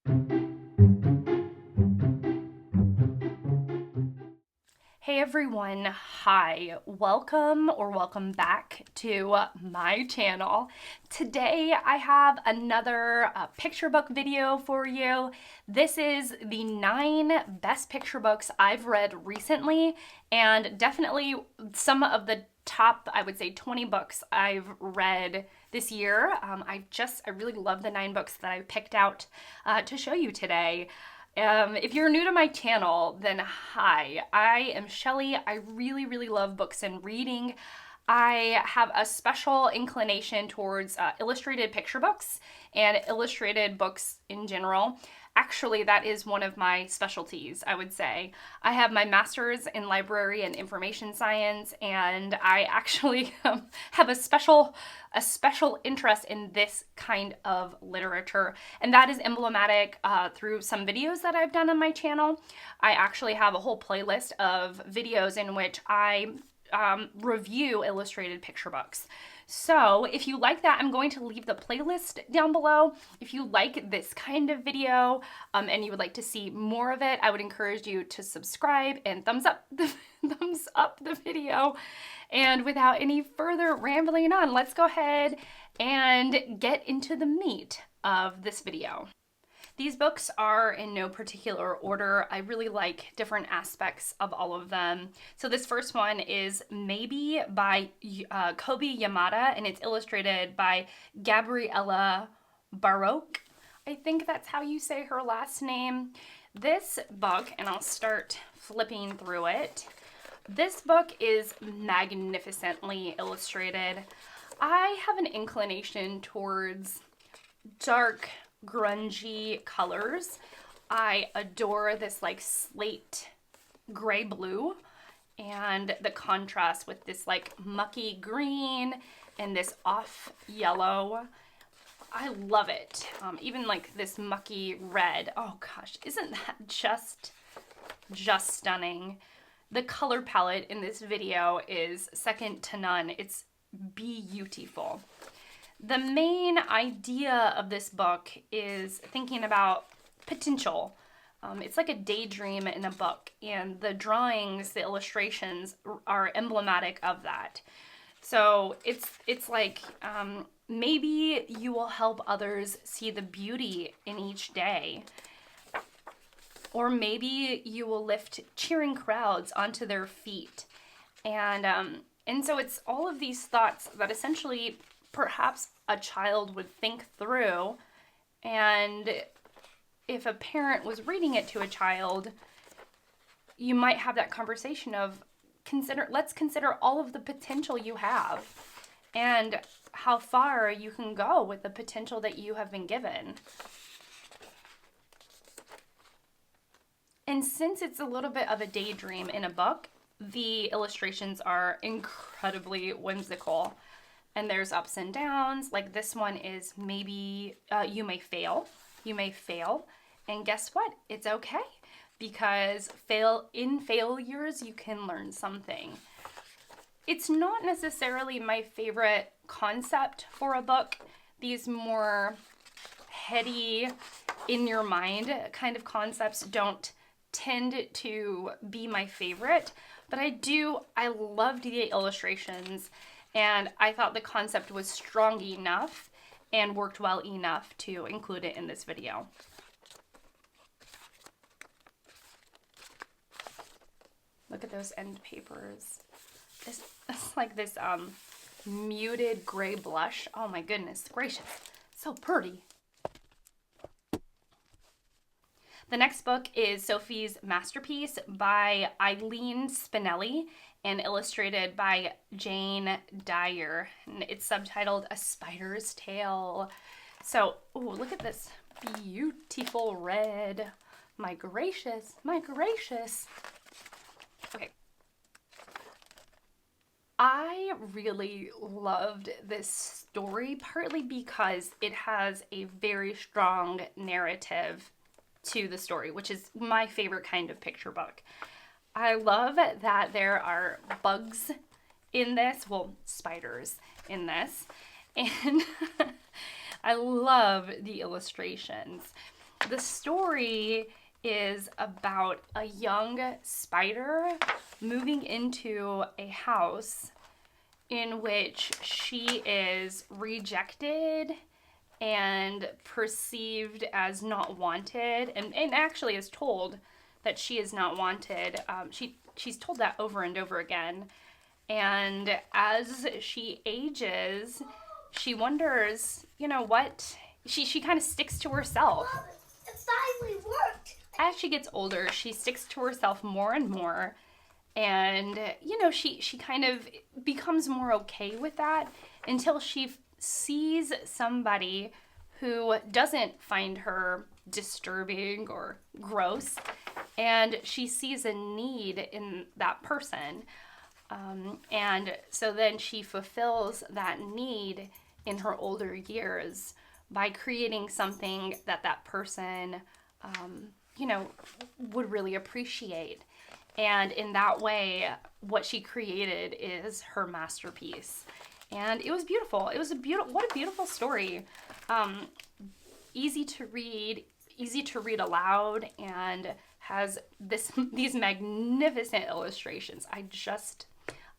Hey everyone, hi, welcome back to my channel. Today I have another picture book video for you. This is the 9 best picture books I've read recently, and definitely some of the top, I would say, 20 books I've read this year. I really love the 9 books that I picked out to show you today. If you're new to my channel, then hi, I am Shelly. I really love books and reading. I have a special inclination towards illustrated picture books and illustrated books in general. Actually, that is one of my specialties, I would say. I have my master's in library and information science, and I actually have a special interest in this kind of literature, and that is emblematic through some videos that I've done on my channel. I actually have a whole playlist of videos in which I review illustrated picture books. So if you like that, I'm going to leave the playlist down below. If you like this kind of video and you would like to see more of it, I would encourage you to subscribe and thumbs up the video. And without any further rambling on, let's go ahead and get into the meat of this video. These books are in no particular order. I really like different aspects of all of them. So this first one is Maybe by Kobi Yamada, and it's illustrated by Gabriella Baroque. I think that's how you say her last name. This book, and I'll start flipping through it. This book is magnificently illustrated. I have an inclination towards dark, grungy colors. I adore this like slate gray blue and the contrast with this like mucky green and this off yellow. I love it. Even like this mucky red. Oh gosh, isn't that just stunning? The color palette in this video is second to none. It's beautiful. The main idea of this book is thinking about potential. It's like a daydream in a book, and the drawings, the illustrations are emblematic of that. So it's like maybe you will help others see the beauty in each day. Or maybe you will lift cheering crowds onto their feet. And so it's all of these thoughts that essentially perhaps a child would think through, and if a parent was reading it to a child, you might have that conversation of let's consider all of the potential you have and how far you can go with the potential that you have been given. And since it's a little bit of a daydream in a book, the illustrations are incredibly whimsical. And there's ups and downs. Like this one is maybe you may fail. And guess what? It's okay, because in failures you can learn something. It's not necessarily my favorite concept for a book. These more heady, in your mind kind of concepts don't tend to be my favorite, but I loved the illustrations. And I thought the concept was strong enough and worked well enough to include it in this video. Look at those end papers. It's like this muted gray blush. Oh my goodness gracious, so pretty. The next book is Sophie's Masterpiece by Eileen Spinelli and illustrated by Jane Dyer. And it's subtitled A Spider's Tale. So, ooh, look at this beautiful red. My gracious, my gracious. Okay. I really loved this story, partly because it has a very strong narrative to the story, which is my favorite kind of picture book. I love that there are bugs in this, well, spiders in this, and I love the illustrations. the story is about a young spider moving into a house in which she is rejected and perceived as not wanted, and actually is told that she is not wanted. She's told that over and over again. And as she ages, she wonders, you know what? She kind of sticks to herself. Mom, it finally worked. As she gets older, she sticks to herself more and more. And, you know, she kind of becomes more okay with that until she sees somebody who doesn't find her disturbing or gross. And she sees a need in that person. And so then she fulfills that need in her older years by creating something that person, you know, would really appreciate. And in that way, what she created is her masterpiece. And it was beautiful. It was what a beautiful story. Easy to read aloud, and has these magnificent illustrations.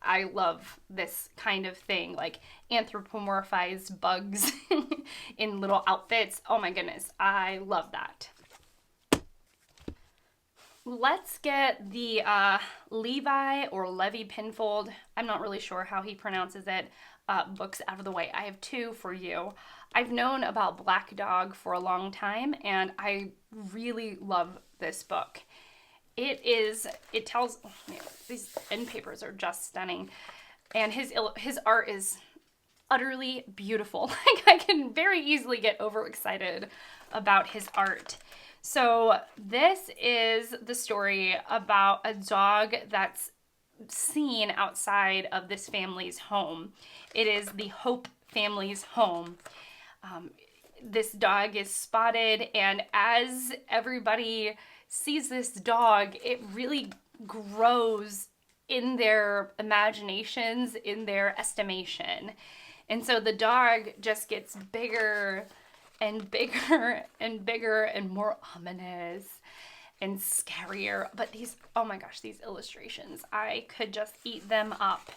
I love this kind of thing, like anthropomorphized bugs in little outfits. Oh my goodness, I love that. Let's get the Levi or Levi Pinfold, I'm not really sure how he pronounces it, books out of the way. I have two for you. I've known about Black Dog for a long time, and I really love this book. It tells, oh man, these end papers are just stunning, and his art is utterly beautiful. Like, I can very easily get overexcited about his art. So this is the story about a dog that's seen outside of this family's home. It is the Hope family's home. This dog is spotted, and as everybody sees this dog, it really grows in their imaginations, in their estimation. And so the dog just gets bigger and bigger and bigger and more ominous and scarier. But these, oh my gosh, these illustrations, I could just eat them up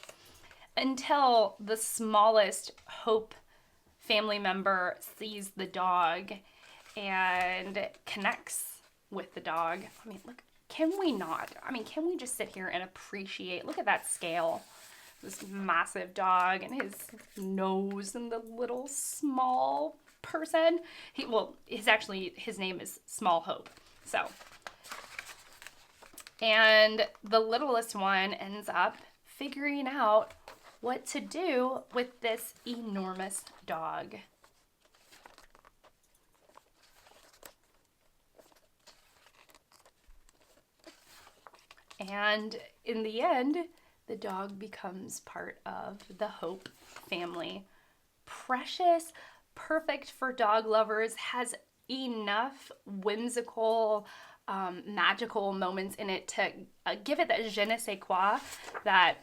until the smallest Hope family member sees the dog and connects with the dog. I mean, look, can we not? I mean, can we just sit here and appreciate, look at that scale. This massive dog and his nose and the little small person. His name is Small Hope. So, and the littlest one ends up figuring out what to do with this enormous dog. And in the end, the dog becomes part of the Hope family. Precious, perfect for dog lovers, has enough whimsical, magical moments in it to give it that je ne sais quoi that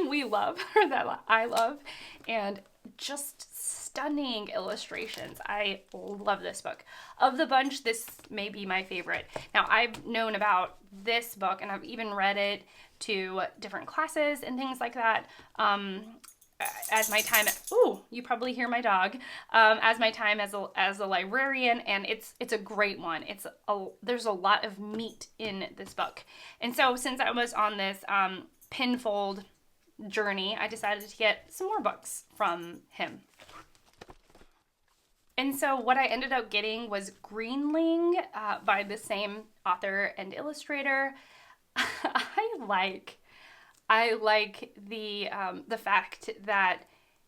we love, or that I love, and just stunning illustrations. I love this book. Of the bunch, this may be my favorite. Now, I've known about this book, and I've even read it to different classes and things like that. As my time, you probably hear my dog. As my time as a librarian, and it's a great one. There's a lot of meat in this book, and so since I was on this Pinfold journey, I decided to get some more books from him. And so what I ended up getting was Greenling by the same author and illustrator. I like the fact that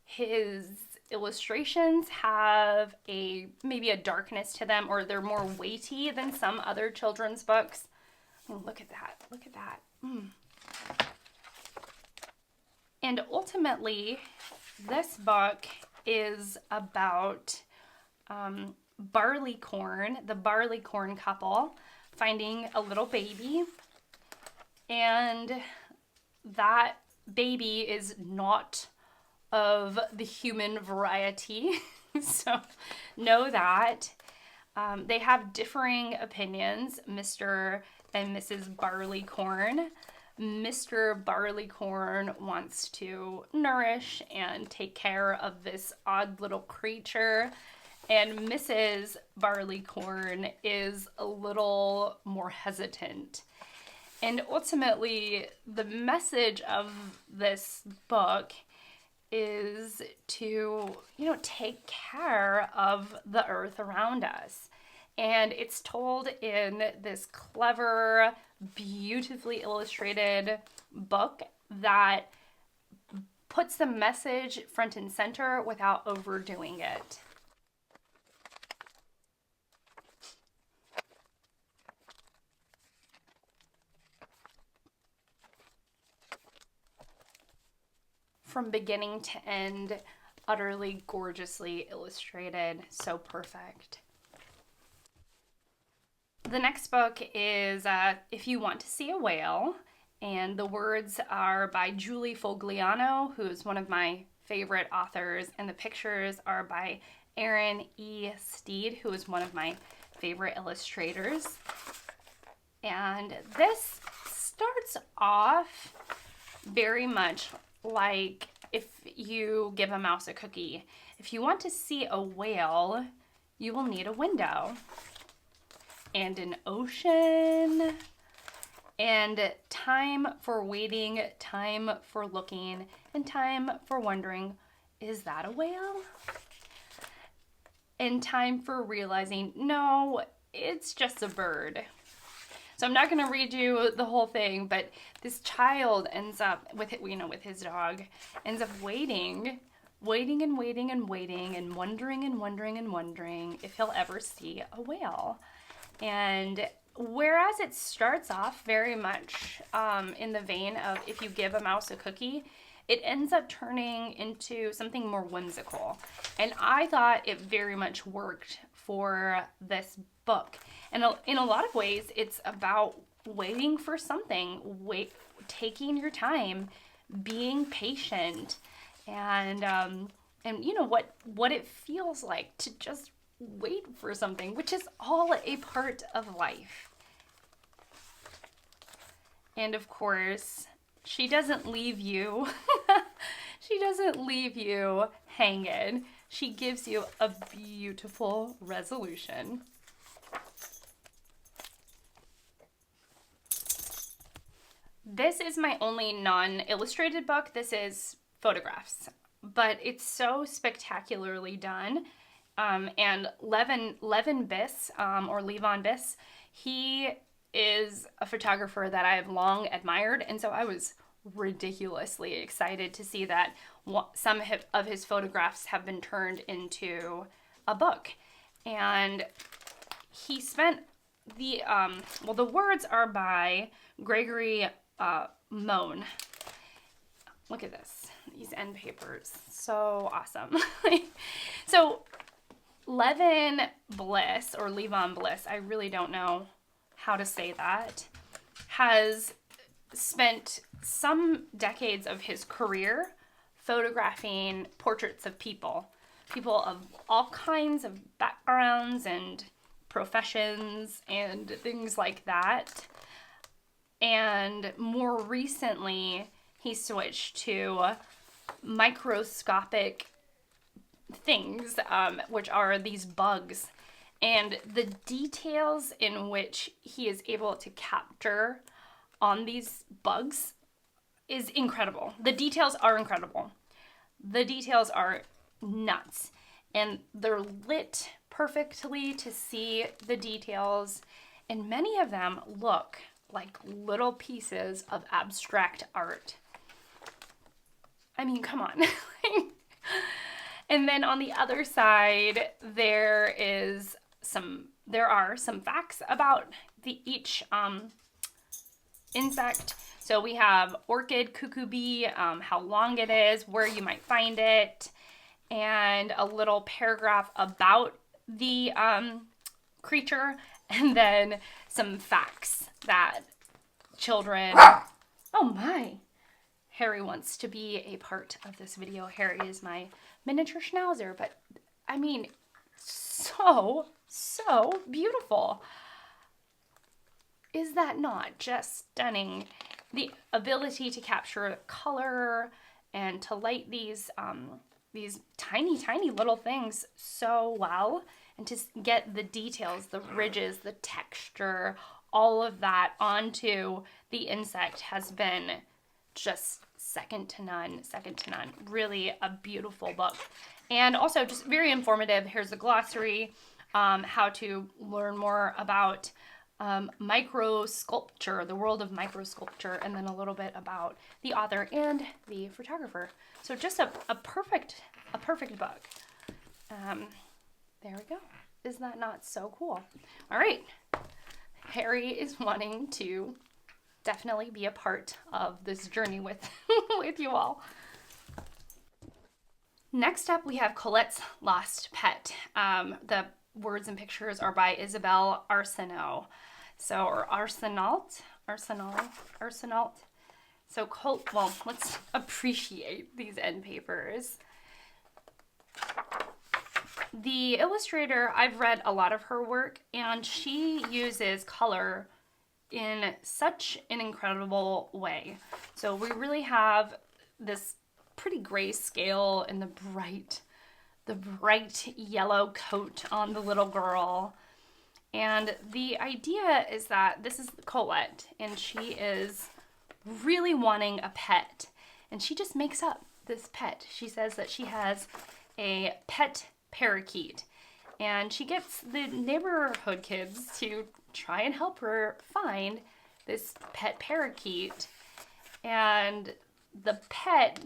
his illustrations have maybe a darkness to them, or they're more weighty than some other children's books. Oh, look at that. Look at that. And ultimately, this book is about Barleycorn, the Barleycorn couple, finding a little baby, and that baby is not of the human variety, so know that. They have differing opinions, Mr. and Mrs. Barleycorn. Mr. Barleycorn wants to nourish and take care of this odd little creature, and Mrs. Barleycorn is a little more hesitant. And ultimately, the message of this book is to, take care of the earth around us. And it's told in this clever, beautifully illustrated book that puts the message front and center without overdoing it. From beginning to end, utterly gorgeously illustrated, so perfect. The next book is If You Want to See a Whale, and the words are by Julie Fogliano, who is one of my favorite authors, and the pictures are by Erin E. Steed, who is one of my favorite illustrators. And this starts off very much like if you give a mouse a cookie. If you want to see a whale, you will need a window and an ocean and time for waiting, time for looking, and time for wondering, is that a whale? And time for realizing, no, it's just a bird. So I'm not going to read you the whole thing, but this child ends up with his dog, ends up waiting and waiting and waiting and wondering if he'll ever see a whale. And whereas it starts off very much in the vein of if you give a mouse a cookie, it ends up turning into something more whimsical. And I thought it very much worked for this book. And in a lot of ways, it's about waiting for something, taking your time, being patient, and what it feels like to just wait for something, which is all a part of life. And of course, she doesn't leave you. She doesn't leave you hanging. She gives you a beautiful resolution. This is my only non-illustrated book. This is photographs, but it's so spectacularly done. And Levon Biss, or Levon Biss, he is a photographer that I have long admired, and so I was ridiculously excited to see that some of his photographs have been turned into a book. And he spent the words are by Gregory Moan. Look at this, these end papers, so awesome. So Levon Bliss, I really don't know how to say that, has spent some decades of his career photographing portraits of people of all kinds of backgrounds and professions and things like that. And more recently, he switched to microscopic things, which are these bugs. And the details in which he is able to capture on these bugs is incredible. The details are incredible. The details are nuts. And they're lit perfectly to see the details. And many of them look like little pieces of abstract art. I mean, come on. And then on the other side, there are some facts about each insect. So we have orchid cuckoo bee, how long it is, where you might find it, and a little paragraph about the creature, and then some facts that children... Oh my! Harry wants to be a part of this video. Harry is my miniature schnauzer, but I mean, so So beautiful. Is that not just stunning? The ability to capture color and to light these tiny, tiny little things so well, and to get the details, the ridges, the texture, all of that onto the insect has been just second to none, second to none. Really a beautiful book. And also just very informative. Here's a glossary, how to learn more about microsculpture, the world of microsculpture, and then a little bit about the author and the photographer. So just a perfect book. There we go. Is that not so cool? All right. Harry is wanting to definitely be a part of this journey with with you all. Next up, we have Colette's Lost Pet. The words and pictures are by Isabelle Arsenault. Or Arsenault. So, well, let's appreciate these end papers. The illustrator, I've read a lot of her work, and she uses color in such an incredible way. So we really have this pretty grayscale and the bright yellow coat on the little girl. And the idea is that this is Colette, and she is really wanting a pet. And she just makes up this pet. She says that she has a pet parakeet. And she gets the neighborhood kids to try and help her find this pet parakeet. And the pet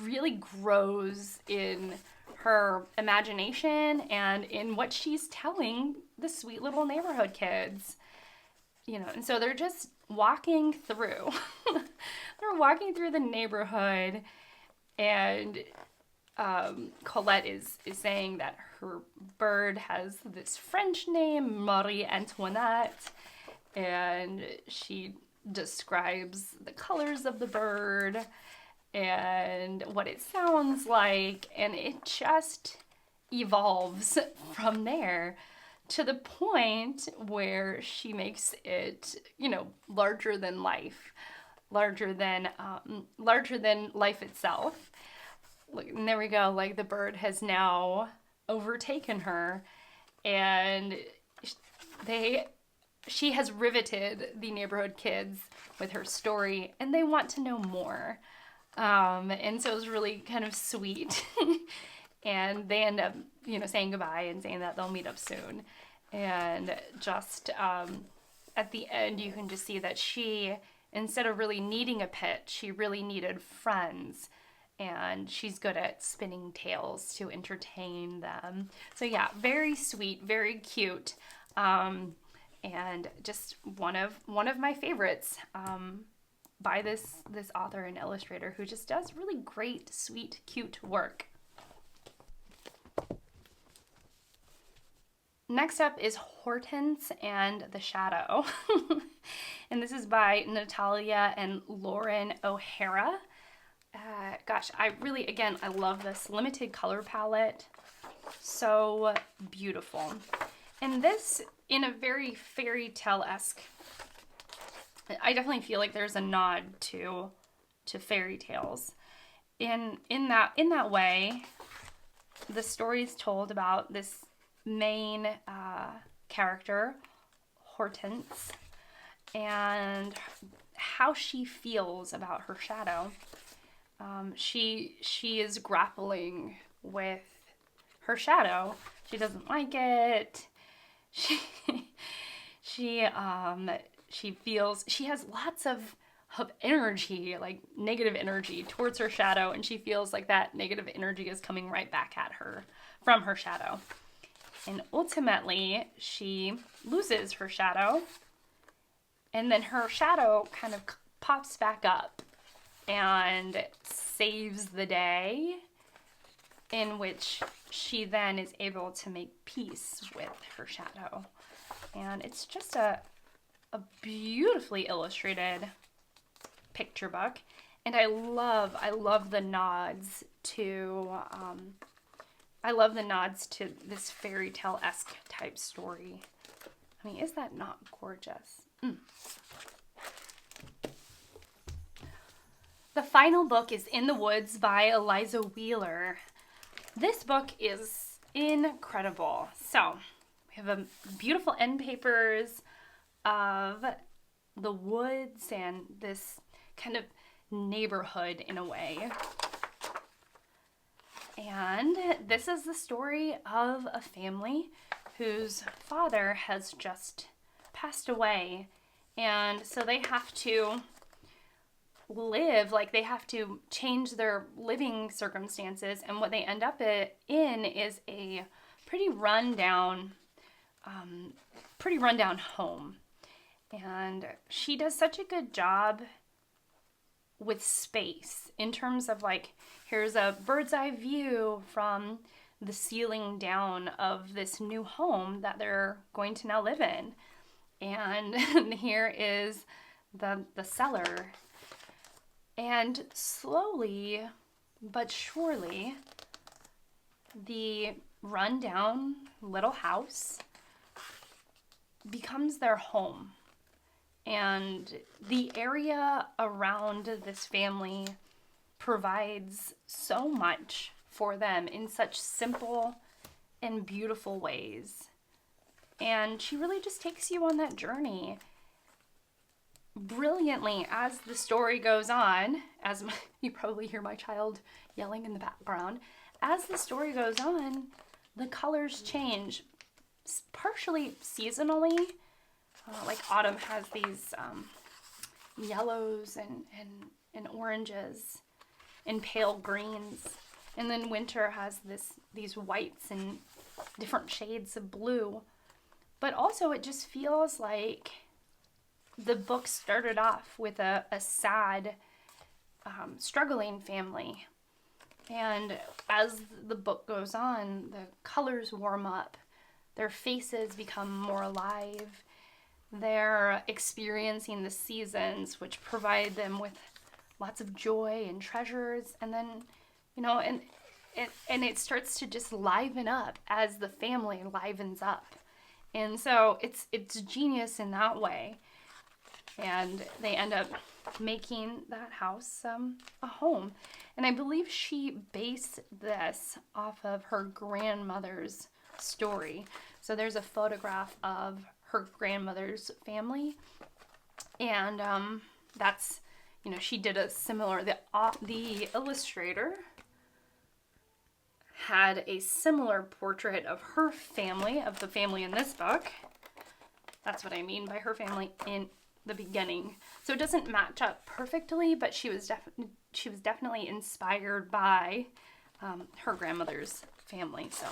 really grows in her imagination and in what she's telling the sweet little neighborhood kids. And so they're just walking through. They're walking through the neighborhood, and Colette is saying that her bird has this French name, Marie Antoinette, and she describes the colors of the bird and what it sounds like, and it just evolves from there to the point where she makes it, larger than life, larger than life itself. And there we go, like the bird has now overtaken her, and she has riveted the neighborhood kids with her story, and they want to know more. And so it was really kind of sweet. And they end up, saying goodbye and saying that they'll meet up soon. And just at the end, you can just see that she, instead of really needing a pet, she really needed friends. And she's good at spinning tales to entertain them. So yeah, very sweet, very cute, and just one of my favorites by this author and illustrator who just does really great, sweet, cute work. Next up is Hortense and the Shadow, and this is by Natalia and Lauren O'Hara. Gosh, I love this limited color palette. So beautiful. And this, in a very fairy tale-esque, I definitely feel like there's a nod to fairy tales. In that way, the story is told about this main character, Hortense, and how she feels about her shadow. She is grappling with her shadow. She doesn't like it. She feels she has lots of energy, like negative energy towards her shadow, and she feels like that negative energy is coming right back at her from her shadow. And ultimately, she loses her shadow, and then her shadow kind of pops back up and saves the day, in which she then is able to make peace with her shadow. And it's just a beautifully illustrated picture book. And I love the nods to I love the nods to this fairy tale-esque type story. I mean, is that not gorgeous? The final book is In the Woods by Eliza Wheeler. This book is incredible. So, we have a beautiful end papers of the woods and this kind of neighborhood in a way. And this is the story of a family whose father has just passed away. And so they have to live, like they have to change their living circumstances. And what they end up in is a pretty rundown home. And she does such a good job with space in terms of like, here's a bird's eye view from the ceiling down of this new home that they're going to now live in. And here is the cellar. And slowly but surely, the rundown little house becomes their home. And the area around this family provides so much for them in such simple and beautiful ways. And she really just takes you on that journey brilliantly as the story goes on. You probably hear my child yelling in the background. As the story goes on, the colors change, partially seasonally. Like autumn has these yellows and oranges and pale greens. And then winter has these whites and different shades of blue. But also it just feels like the book started off with a sad, struggling family. And as the book goes on, the colors warm up. Their faces become more alive. They're experiencing the seasons, which provide them with lots of joy and treasures. And then, and it starts to just liven up as the family livens up. And so it's genius in that way. And they end up making that house a home. And I believe she based this off of her grandmother's story. So there's a photograph of her grandmother's family. And that's, she did a similar, the illustrator had a similar portrait of her family, of the family in this book. That's what I mean by her family in the beginning. So it doesn't match up perfectly, but she was definitely inspired by her grandmother's family. So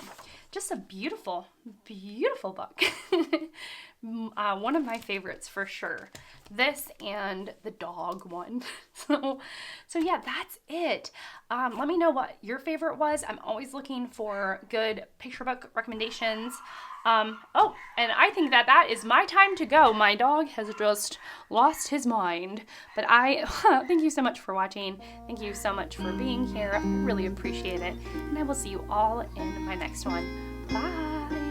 just a beautiful, beautiful book. One of my favorites for sure. This and the dog one. So yeah, that's it. Let me know what your favorite was. I'm always looking for good picture book recommendations. Oh, and I think that is my time to go. My dog has just lost his mind. But thank you so much for watching. Thank you so much for being here. I really appreciate it. And I will see you all in my next one. Bye.